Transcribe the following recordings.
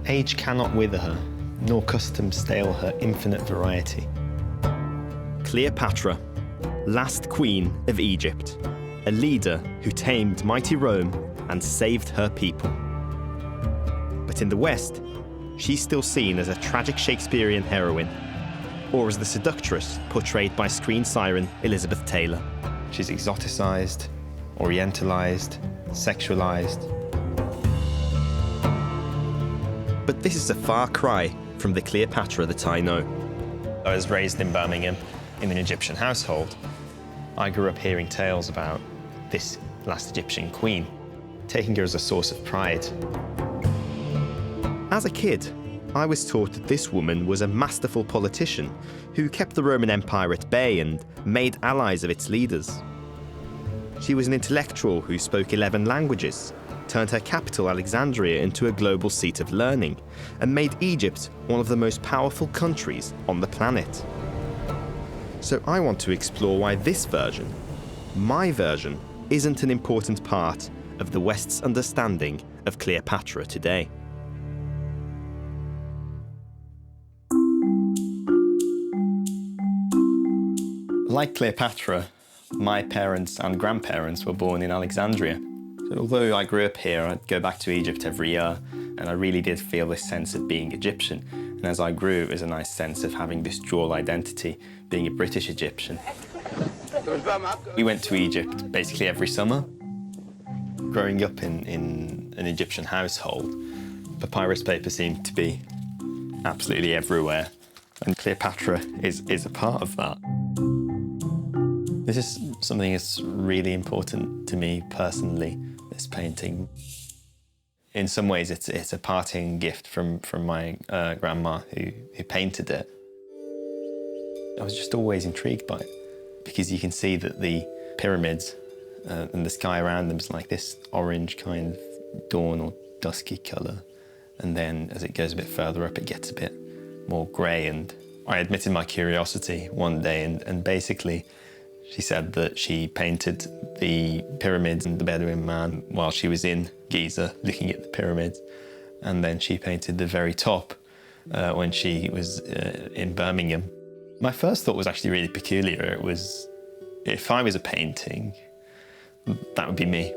Age cannot wither her, nor custom stale her infinite variety. Cleopatra, last queen of Egypt, a leader who tamed mighty Rome and saved her people. But in the West, she's still seen as a tragic Shakespearian heroine, or as the seductress portrayed by screen siren Elizabeth Taylor. She's exoticized, orientalized, sexualized. But this is a far cry from the Cleopatra that I know. I was raised in Birmingham in an Egyptian household. I grew up hearing tales about this last Egyptian queen, taking her as a source of pride. As a kid, I was taught that this woman was a masterful politician who kept the Roman Empire at bay and made allies of its leaders. She was an intellectual who spoke 11 languages, turned her capital Alexandria into a global seat of learning, and made Egypt one of the most powerful countries on the planet. So I want to explore why this version, my version, isn't an important part of the West's understanding of Cleopatra today. Like Cleopatra, my parents and grandparents were born in Alexandria. So although I grew up here, I'd go back to Egypt every year, and I really did feel this sense of being Egyptian. And as I grew, it was a nice sense of having this dual identity, being a British Egyptian. We went to Egypt basically every summer. Growing up in an Egyptian household, papyrus paper seemed to be absolutely everywhere, and Cleopatra is a part of that. This is something that's really important to me personally, this painting. In some ways, it's a parting gift from my grandma who painted it. I was just always intrigued by it, because you can see that the pyramids and the sky around them is like this orange kind of dawn or dusky colour. And then as it goes a bit further up, it gets a bit more grey. And I admitted my curiosity one day, and basically she said that she painted the pyramids and the Bedouin man while she was in Giza looking at the pyramids. And then she painted the very top when she was in Birmingham. My first thought was actually really peculiar. It was, if I was a painting, that would be me.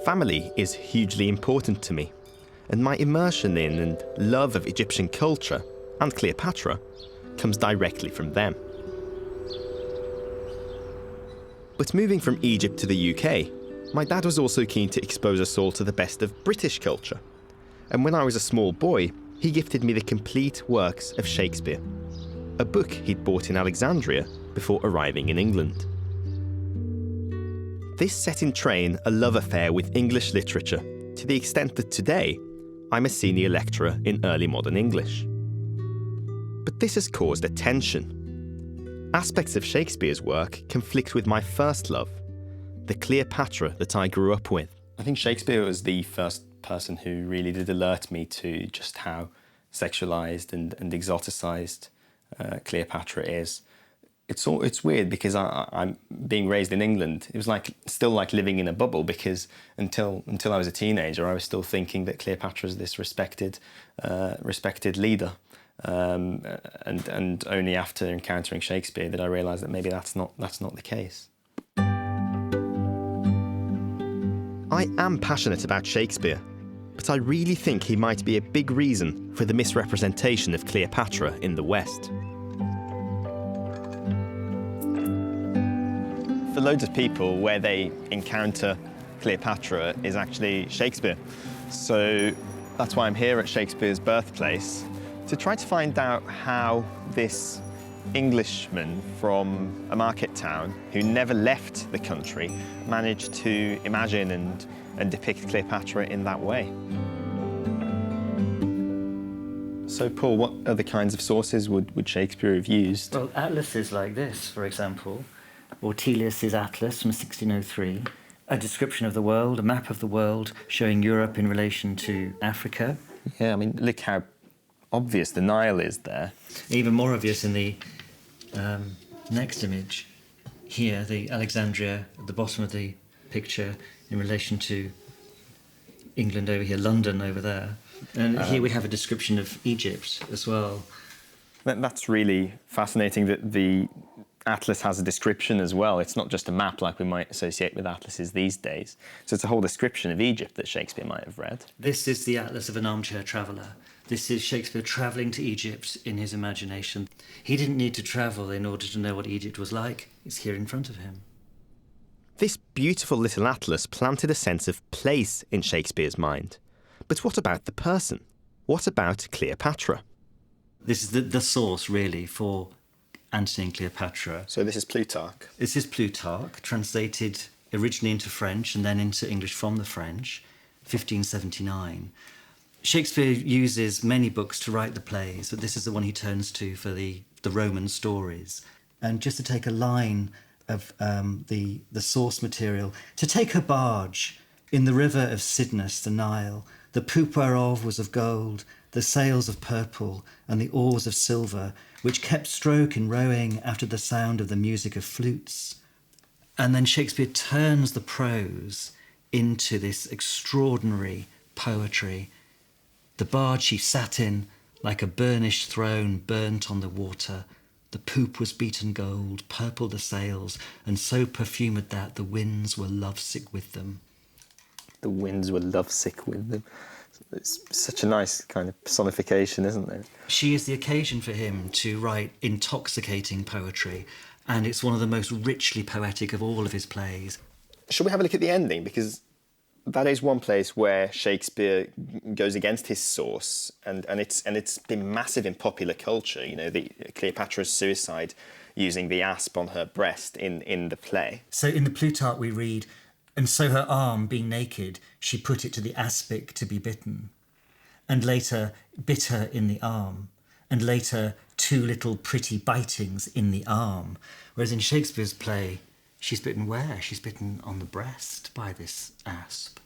Family is hugely important to me, and my immersion in and love of Egyptian culture and Cleopatra comes directly from them. But moving from Egypt to the UK, my dad was also keen to expose us all to the best of British culture. And when I was a small boy, he gifted me the complete works of Shakespeare, a book he'd bought in Alexandria before arriving in England. This set in train a love affair with English literature, to the extent that today I'm a senior lecturer in early modern English. But this has caused a tension. Aspects of Shakespeare's work conflict with my first love, the Cleopatra that I grew up with. I think Shakespeare was the first person who really did alert me to just how sexualized and exoticized Cleopatra is. It's weird because I'm being raised in England. It was still like living in a bubble, because until I was a teenager, I was still thinking that Cleopatra is this respected leader. And only after encountering Shakespeare did I realise that maybe that's not the case. I am passionate about Shakespeare, but I really think he might be a big reason for the misrepresentation of Cleopatra in the West. For loads of people, where they encounter Cleopatra is actually Shakespeare. So that's why I'm here at Shakespeare's birthplace, to try to find out how this Englishman from a market town who never left the country managed to imagine and depict Cleopatra in that way. So, Paul, what other kinds of sources would Shakespeare have used? Well, atlases like this, for example, Ortelius's Atlas from 1603, a description of the world, a map of the world showing Europe in relation to Africa. Yeah, I mean, look how obvious the Nile is there. Even more obvious in the next image here, the Alexandria at the bottom of the picture in relation to England over here, London over there. And here we have a description of Egypt as well. That's really fascinating that the atlas has a description as well. It's not just a map like we might associate with atlases these days. So it's a whole description of Egypt that Shakespeare might have read. This is the atlas of an armchair traveller. This is Shakespeare travelling to Egypt in his imagination. He didn't need to travel in order to know what Egypt was like. It's here in front of him. This beautiful little atlas planted a sense of place in Shakespeare's mind. But what about the person? What about Cleopatra? This is the source, really, for Antony and Cleopatra. So this is Plutarch. This is Plutarch, translated originally into French and then into English from the French, 1579. Shakespeare uses many books to write the plays, but this is the one he turns to for the Roman stories. And just to take a line of the source material, to take a barge in the river of Cydnus, the Nile, the poop whereof was of gold, the sails of purple, and the oars of silver, which kept stroke in rowing after the sound of the music of flutes. And then Shakespeare turns the prose into this extraordinary poetry. The barge she sat in, like a burnished throne burnt on the water. The poop was beaten gold, purple the sails, and so perfumed that the winds were lovesick with them. The winds were lovesick with them. It's such a nice kind of personification, isn't it? She is the occasion for him to write intoxicating poetry, and it's one of the most richly poetic of all of his plays. Shall we have a look at the ending? Because that is one place where Shakespeare goes against his source, and it's been massive in popular culture. You know, the Cleopatra's suicide using the asp on her breast in the play. So in the Plutarch we read, and so her arm, being naked, she put it to the aspic to be bitten. And later, bit her in the arm. And later, 2 little pretty bitings in the arm. Whereas in Shakespeare's play, she's bitten where? She's bitten on the breast by this asp.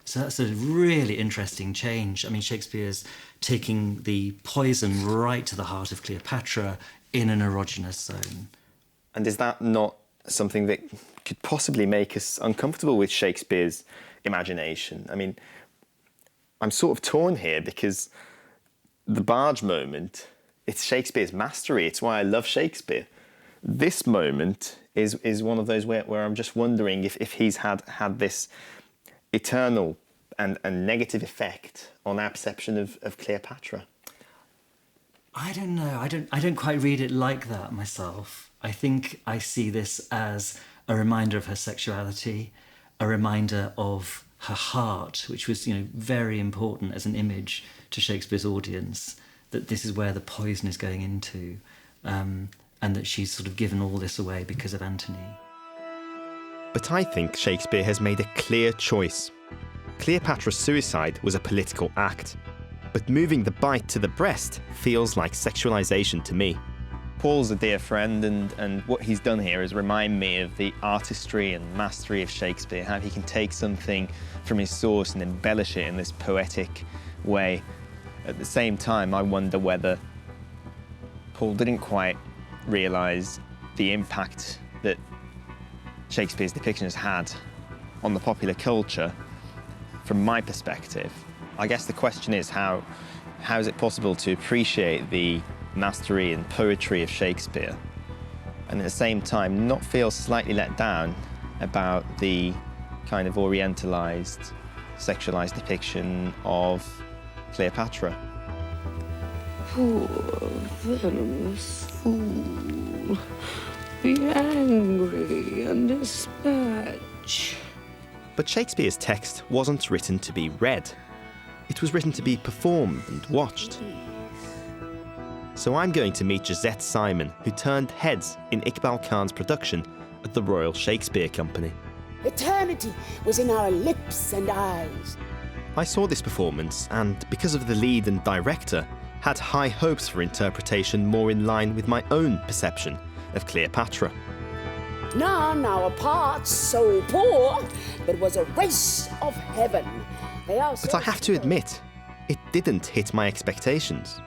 So that's a really interesting change. I mean, Shakespeare's taking the poison right to the heart of Cleopatra in an erogenous zone. And is that not something that could possibly make us uncomfortable with Shakespeare's imagination? I mean, I'm sort of torn here because the barge moment, it's Shakespeare's mastery. It's why I love Shakespeare. This moment is one of those where I'm just wondering if he's had this eternal and negative effect on our perception of Cleopatra. I don't know. I don't quite read it like that myself. I think I see this as a reminder of her sexuality, a reminder of her heart, which was, very important as an image to Shakespeare's audience, that this is where the poison is going into, and that she's sort of given all this away because of Antony. But I think Shakespeare has made a clear choice. Cleopatra's suicide was a political act, but moving the bite to the breast feels like sexualization to me. Paul's a dear friend, and what he's done here is remind me of the artistry and mastery of Shakespeare, how he can take something from his source and embellish it in this poetic way. At the same time, I wonder whether Paul didn't quite realise the impact that Shakespeare's depiction has had on the popular culture from my perspective. I guess the question is how is it possible to appreciate the mastery and poetry of Shakespeare and at the same time not feel slightly let down about the kind of orientalised, sexualised depiction of Cleopatra? Poor venomous fool. Be angry and dispatch. But Shakespeare's text wasn't written to be read. It was written to be performed and watched. So I'm going to meet Josette Simon, who turned heads in Iqbal Khan's production at the Royal Shakespeare Company. Eternity was in our lips and eyes. I saw this performance and, because of the lead and director, had high hopes for interpretation more in line with my own perception of Cleopatra. None our parts so poor, but was a race of heaven. But I have to admit, it didn't hit my expectations.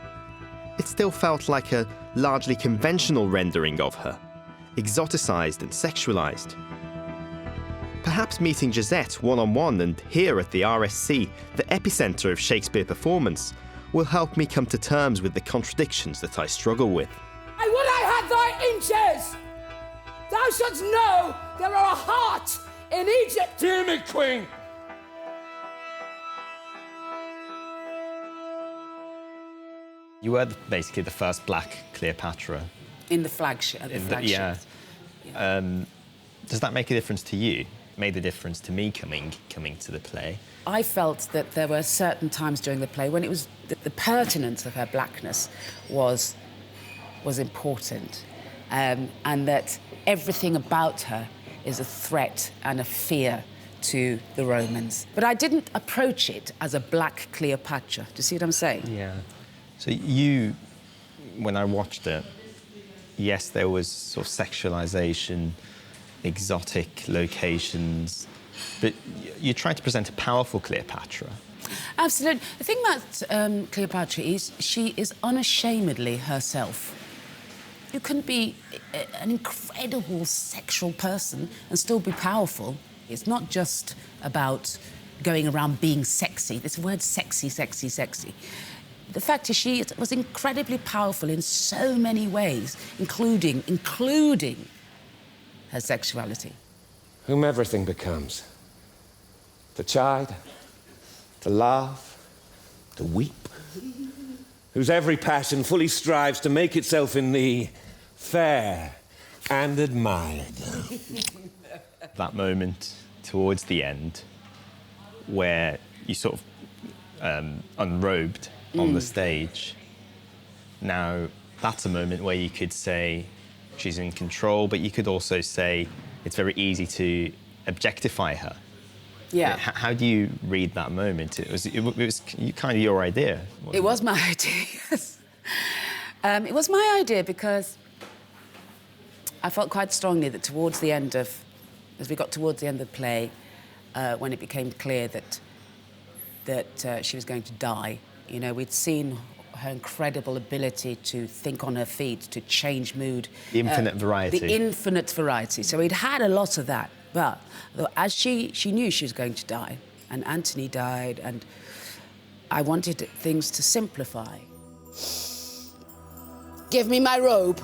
It still felt like a largely conventional rendering of her, exoticized and sexualized. Perhaps meeting Gisette one-on-one and here at the RSC, the epicentre of Shakespeare performance, will help me come to terms with the contradictions that I struggle with. I would I had thy inches! Thou shouldst know there are a heart in Egypt! Dear me, Queen! You were basically the first black Cleopatra. In the flagship. Yeah. Does that make a difference to you? Made a difference to me coming to the play? I felt that there were certain times during the play when it was the pertinence of her blackness was important, and that everything about her is a threat and a fear to the Romans. But I didn't approach it as a black Cleopatra. Do you see what I'm saying? Yeah. So you, when I watched it, yes, there was sort of sexualization, exotic locations, but you tried to present a powerful Cleopatra. Absolutely. The thing about Cleopatra is she is unashamedly herself. You couldn't be an incredible sexual person and still be powerful. It's not just about going around being sexy. This word sexy, sexy, sexy. The fact is she was incredibly powerful in so many ways, including her sexuality. Whom everything becomes. To chide, to laugh, to weep. Whose every passion fully strives to make itself in thee fair and admired. That moment towards the end where you sort of unrobed on the stage. Now, that's a moment where you could say she's in control, but you could also say it's very easy to objectify her. Yeah. How do you read that moment? It was kind of your idea. It was my idea, yes. It was my idea because I felt quite strongly that towards the end of, as we got towards the end of the play, when it became clear that she was going to die, you know, we'd seen her incredible ability to think on her feet, to change mood. The infinite variety. The infinite variety. So we'd had a lot of that. But as she knew she was going to die, and Antony died, and I wanted things to simplify. Give me my robe.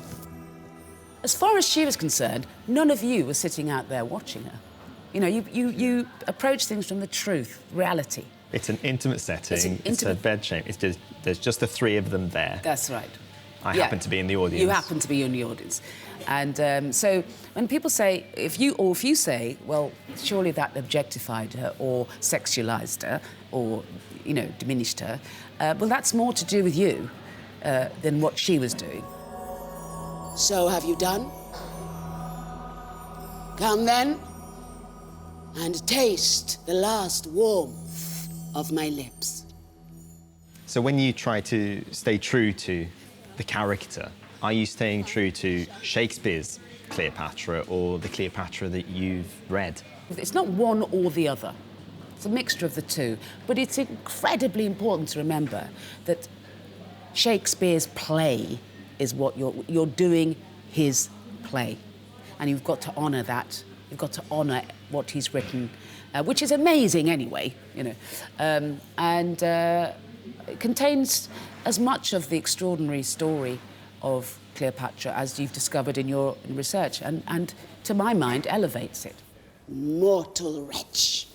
As far as she was concerned, none of you were sitting out there watching her. You know, you approach things from the truth, reality. It's an intimate setting. It's a bed chamber. There's just the three of them there. That's right. I happen to be in the audience. You happen to be in the audience. And so when people say, if you say, well, surely that objectified her or sexualized her or, you know, diminished her, well, that's more to do with you than what she was doing. So have you done? Come then and taste the last warmth of my lips. So when you try to stay true to the character, are you staying true to Shakespeare's Cleopatra or the Cleopatra that you've read? It's not one or the other. It's a mixture of the two. But it's incredibly important to remember that Shakespeare's play is what you're doing his play. And you've got to honour that. You've got to honour what he's written, which is amazing anyway, you know. It contains as much of the extraordinary story of Cleopatra as you've discovered in your research, and to my mind, elevates it. Mortal wretch.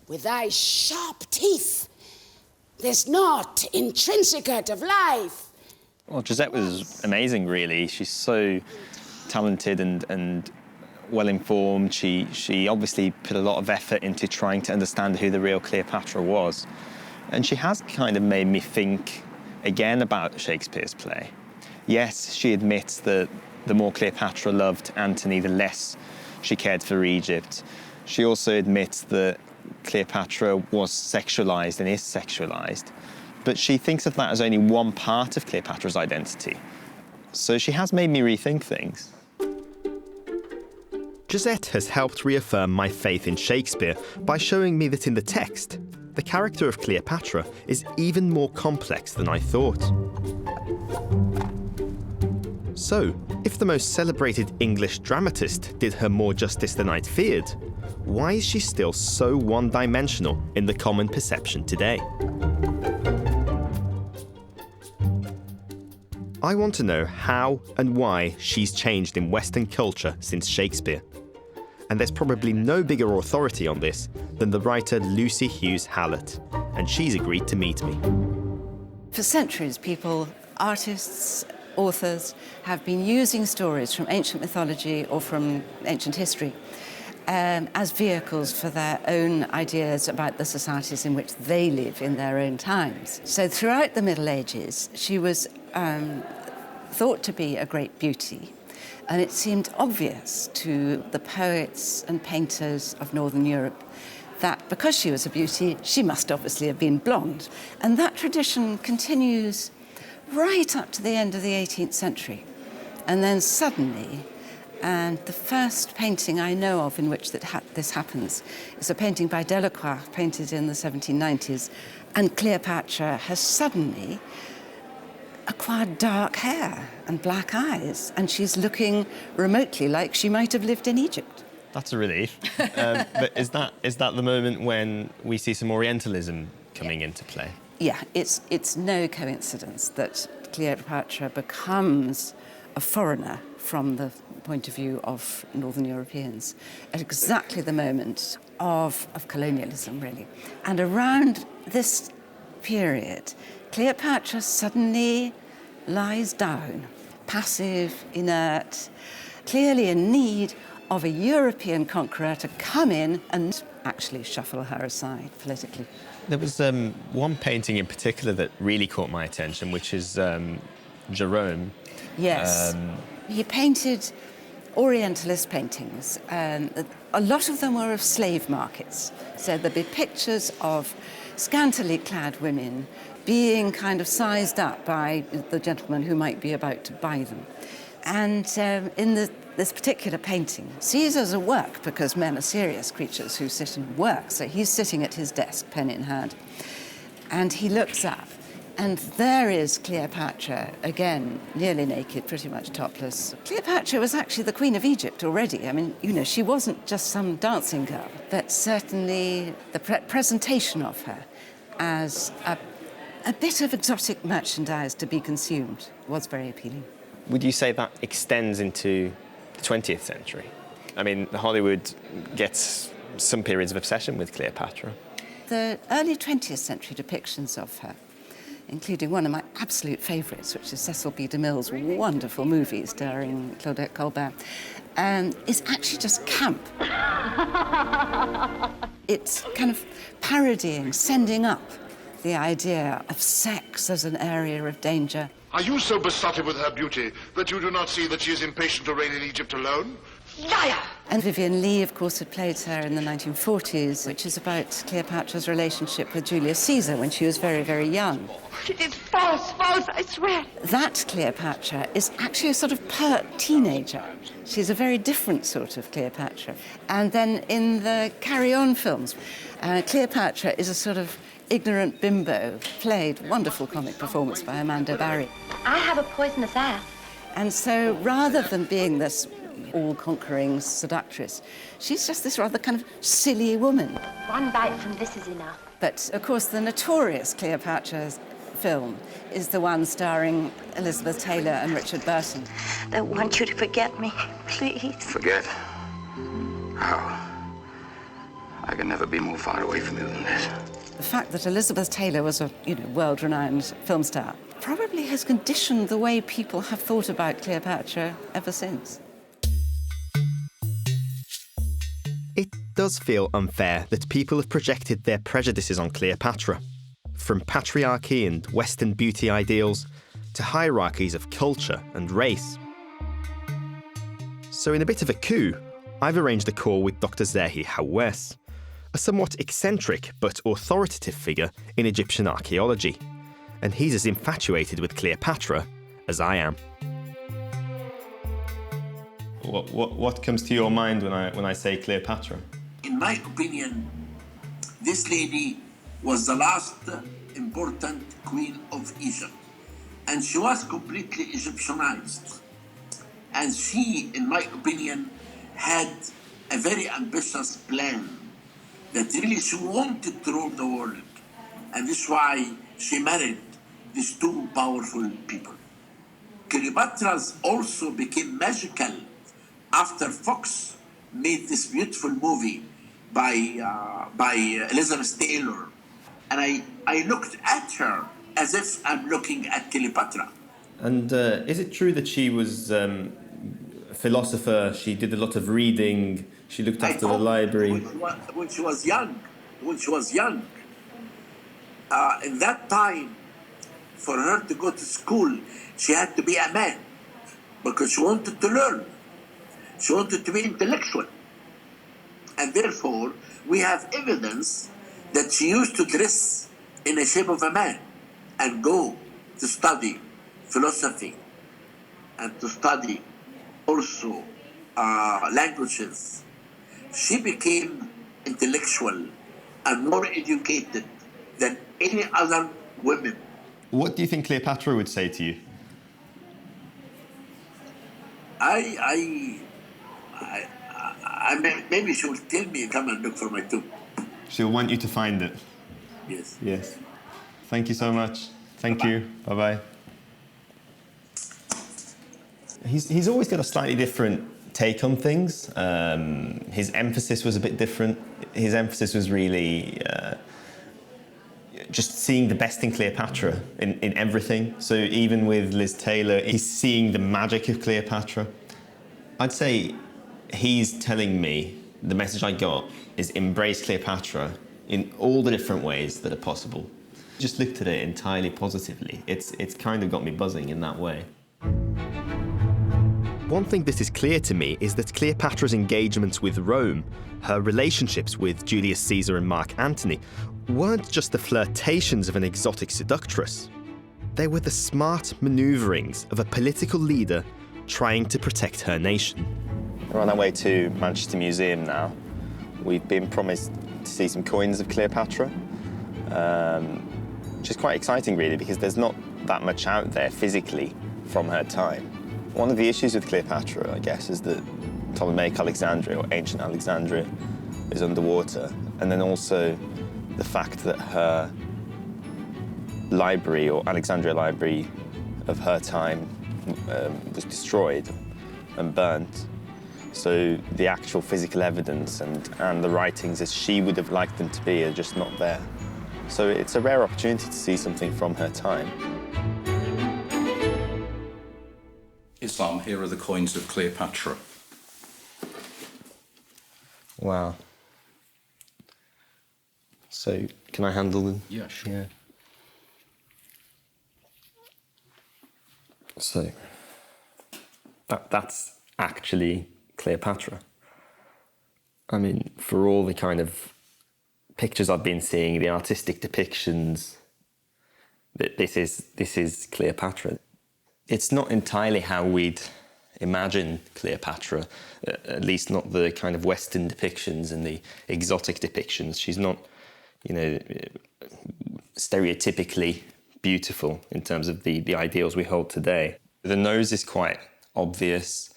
With thy sharp teeth, there's naught intrinsic of life. Well, Gisette was amazing, really. She's so talented and well-informed. She obviously put a lot of effort into trying to understand who the real Cleopatra was. And she has kind of made me think again about Shakespeare's play. Yes, she admits that the more Cleopatra loved Antony, the less she cared for Egypt. She also admits that Cleopatra was sexualized and is sexualized, but she thinks of that as only one part of Cleopatra's identity. So she has made me rethink things. Gisette has helped reaffirm my faith in Shakespeare by showing me that in the text, the character of Cleopatra is even more complex than I thought. So, If the most celebrated English dramatist did her more justice than I'd feared, why is she still so one-dimensional in the common perception today? I want to know how and why she's changed in Western culture since Shakespeare. And there's probably no bigger authority on this than the writer Lucy Hughes Hallett, and she's agreed to meet me. For centuries, people, artists, authors, have been using stories from ancient mythology or from ancient history as vehicles for their own ideas about the societies in which they live in their own times. So throughout the Middle Ages, she was thought to be a great beauty, and it seemed obvious to the poets and painters of Northern Europe that because she was a beauty, she must obviously have been blonde. And that tradition continues right up to the end of the 18th century. And then suddenly, and the first painting I know of in which this happens is a painting by Delacroix, painted in the 1790s, and Cleopatra has suddenly acquired dark hair and black eyes, and she's looking remotely like she might have lived in Egypt. That's a relief. But is that the moment when we see some Orientalism coming into play? Yeah, it's no coincidence that Cleopatra becomes a foreigner from the point of view of Northern Europeans at exactly the moment of colonialism, really. And around this period, Cleopatra suddenly lies down, passive, inert, clearly in need of a European conqueror to come in and actually shuffle her aside politically. There was one painting in particular that really caught my attention, which is Jerome. Yes. He painted Orientalist paintings. A lot of them were of slave markets. So there'd be pictures of scantily clad women being kind of sized up by the gentleman who might be about to buy them. And in this particular painting, Caesar's at work because men are serious creatures who sit and work. So he's sitting at his desk, pen in hand, and he looks up, and there is Cleopatra, again, nearly naked, pretty much topless. Cleopatra was actually the Queen of Egypt already. I mean, you know, she wasn't just some dancing girl, but certainly the presentation of her as a bit of exotic merchandise to be consumed was very appealing. Would you say that extends into the 20th century? I mean, Hollywood gets some periods of obsession with Cleopatra. The early 20th century depictions of her, including one of my absolute favourites, which is Cecil B. DeMille's wonderful movie starring Claudette Colbert, is actually just camp. It's kind of parodying, sending up the idea of sex as an area of danger. Are you so besotted with her beauty that you do not see that she is impatient to reign in Egypt alone? Liar! And Vivian Leigh, of course, had played her in the 1940s, which is about Cleopatra's relationship with Julius Caesar when she was very, very young. It is false, I swear. That Cleopatra is actually a sort of pert teenager. She's a very different sort of Cleopatra. And then in the Carry On films, Cleopatra is a sort of ignorant bimbo, played, wonderful comic performance by Amanda Barry. I have a poisonous ass. And so rather than being this all-conquering seductress, she's just this rather kind of silly woman. One bite from this is enough. But, of course, the notorious Cleopatra film is the one starring Elizabeth Taylor and Richard Burton. I want you to forget me, please. Forget? How? I can never be more far away from you than this. The fact that Elizabeth Taylor was a, world-renowned film star probably has conditioned the way people have thought about Cleopatra ever since. It does feel unfair that people have projected their prejudices on Cleopatra, from patriarchy and Western beauty ideals to hierarchies of culture and race. So in a bit of a coup, I've arranged a call with Dr Zahi Hawes, a somewhat eccentric but authoritative figure in Egyptian archaeology, and he's as infatuated with Cleopatra as I am. What comes to your mind when I say Cleopatra? In my opinion, this lady was the last important queen of Egypt, and she was completely Egyptianized. And she, in my opinion, had a very ambitious plan that really she wanted to rule the world. And this is why she married these two powerful people. Cleopatras also became magical after Fox made this beautiful movie by Elizabeth Taylor. And I looked at her as if I'm looking at Cleopatra. And is it true that she was a philosopher? She did a lot of reading. She looked after the library. When she was young, in that time, for her to go to school, she had to be a man because she wanted to learn. She wanted to be intellectual. And therefore, we have evidence that she used to dress in the shape of a man and go to study philosophy and to study also languages. She became intellectual and more educated than any other women. What do you think Cleopatra would say to you? Maybe she will tell me, come and look for my tomb. She'll want you to find it. Yes. Yes. Thank you so much. Thank you. Bye-bye. He's always got a slightly different take on things. His emphasis was a bit different. His emphasis was really just seeing the best in Cleopatra, in everything. So even with Liz Taylor, he's seeing the magic of Cleopatra. I'd say he's telling me the message I got is embrace Cleopatra in all the different ways that are possible. Just looked at it entirely positively. It's kind of got me buzzing in that way. One thing that is clear to me is that Cleopatra's engagements with Rome, her relationships with Julius Caesar and Mark Antony, weren't just the flirtations of an exotic seductress. They were the smart manoeuvrings of a political leader trying to protect her nation. We're on our way to Manchester Museum now. We've been promised to see some coins of Cleopatra, which is quite exciting really because there's not that much out there physically from her time. One of the issues with Cleopatra, I guess, is that Ptolemaic Alexandria, or ancient Alexandria, is underwater, and then also the fact that her library, or Alexandria library of her time, was destroyed and burnt. So the actual physical evidence and the writings as she would have liked them to be are just not there. So it's a rare opportunity to see something from her time. Islam, here are the coins of Cleopatra. Wow. So, can I handle them? Yeah, sure. Yeah. So, that's actually Cleopatra. I mean, for all the kind of pictures I've been seeing, the artistic depictions, this is Cleopatra. It's not entirely how we'd imagine Cleopatra, at least not the kind of Western depictions and the exotic depictions. She's not, you know, stereotypically beautiful in terms of the ideals we hold today. The nose is quite obvious.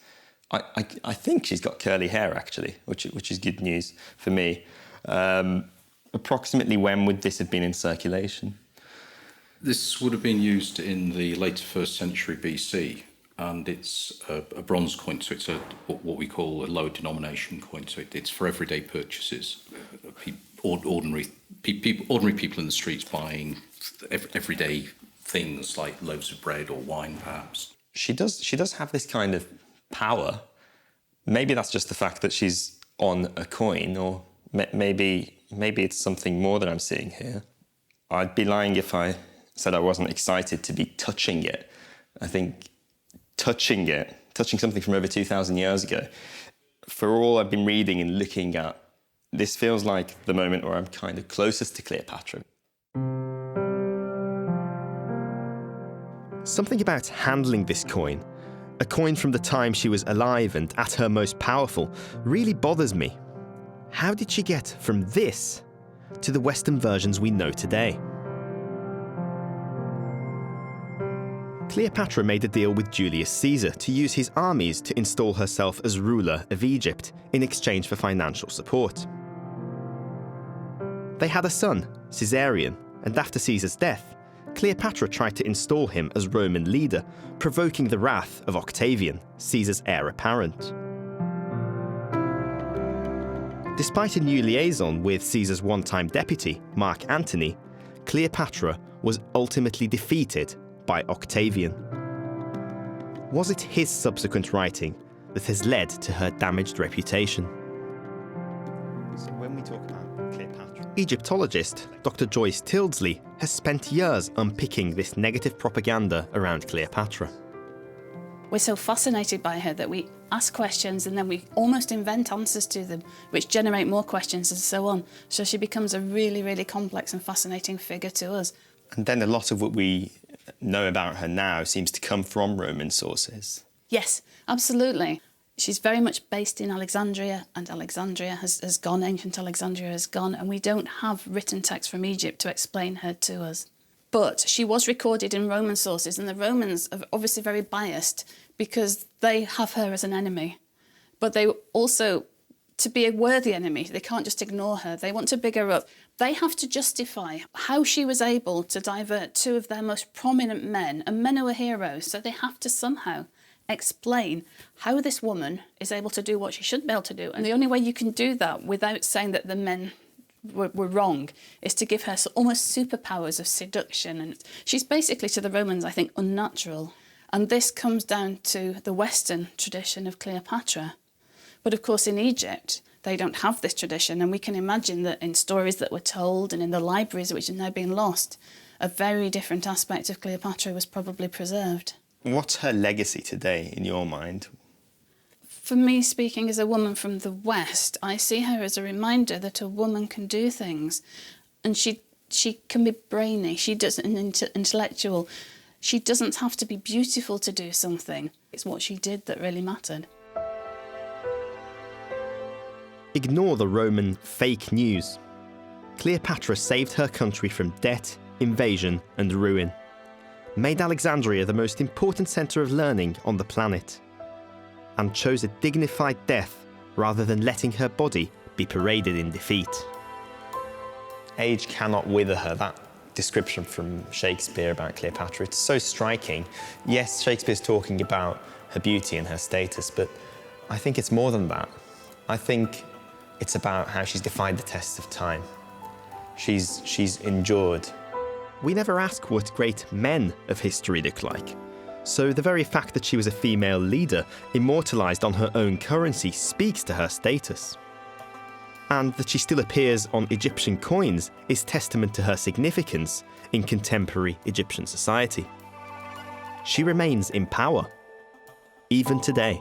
I think she's got curly hair, actually, which is good news for me. Approximately when would this have been in circulation? This would have been used in the later 1st century BC, and it's a bronze coin, so it's what we call a lower denomination coin, so it's for everyday purchases. Ordinary people in the streets buying everyday things like loaves of bread or wine, perhaps. She does have this kind of power. Maybe that's just the fact that she's on a coin, or maybe it's something more that I'm seeing here. I'd be lying if I said I wasn't excited to be touching it. I think touching something from over 2,000 years ago, for all I've been reading and looking at, this feels like the moment where I'm kind of closest to Cleopatra. Something about handling this coin, a coin from the time she was alive and at her most powerful, really bothers me. How did she get from this to the Western versions we know today? Cleopatra made a deal with Julius Caesar to use his armies to install herself as ruler of Egypt in exchange for financial support. They had a son, Caesarion, and after Caesar's death, Cleopatra tried to install him as Roman leader, provoking the wrath of Octavian, Caesar's heir apparent. Despite a new liaison with Caesar's one-time deputy, Mark Antony, Cleopatra was ultimately defeated by Octavian. Was it his subsequent writing that has led to her damaged reputation? So when we talk about Cleopatra, Egyptologist Dr Joyce Tildesley has spent years unpicking this negative propaganda around Cleopatra. We're so fascinated by her that we ask questions and then we almost invent answers to them, which generate more questions and so on. So she becomes a really, really complex and fascinating figure to us. and then a lot of what we know about her now seems to come from Roman sources. Yes, absolutely. She's very much based in Alexandria, and Alexandria has gone, ancient Alexandria has gone, and we don't have written text from Egypt to explain her to us. But she was recorded in Roman sources, and the Romans are obviously very biased because they have her as an enemy. But they also, to be a worthy enemy, they can't just ignore her. They want to big her up. They have to justify how she was able to divert two of their most prominent men, and men who are heroes, so they have to somehow explain how this woman is able to do what she shouldn't be able to do. And the only way you can do that without saying that the men were wrong is to give her almost superpowers of seduction. And she's basically, to the Romans, I think, unnatural. And this comes down to the Western tradition of Cleopatra. But of course, in Egypt, they don't have this tradition. And we can imagine that in stories that were told and in the libraries, which have now been lost, a very different aspect of Cleopatra was probably preserved. What's her legacy today, in your mind? For me, speaking as a woman from the West, I see her as a reminder that a woman can do things. And she can be brainy, she doesn't intellectual. She doesn't have to be beautiful to do something. It's what she did that really mattered. Ignore the Roman fake news. Cleopatra saved her country from debt, invasion, and ruin. Made Alexandria the most important centre of learning on the planet, and chose a dignified death rather than letting her body be paraded in defeat. Age cannot wither her. That description from Shakespeare about Cleopatra, it's so striking. Yes, Shakespeare's talking about her beauty and her status, but I think it's more than that. I think it's about how she's defied the tests of time. She's endured. We never ask what great men of history look like. So the very fact that she was a female leader, immortalised on her own currency, speaks to her status. And that she still appears on Egyptian coins is testament to her significance in contemporary Egyptian society. She remains in power, even today.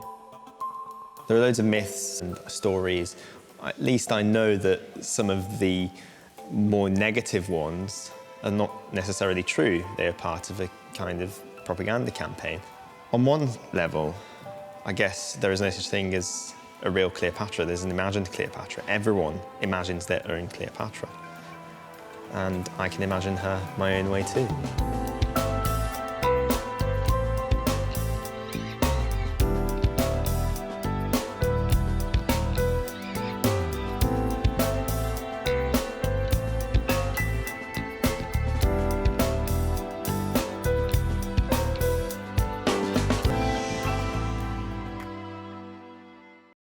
There are loads of myths and stories. At least I know that some of the more negative ones are not necessarily true. They are part of a kind of propaganda campaign. On one level, I guess there is no such thing as a real Cleopatra. There's an imagined Cleopatra. Everyone imagines their own Cleopatra. And I can imagine her my own way too.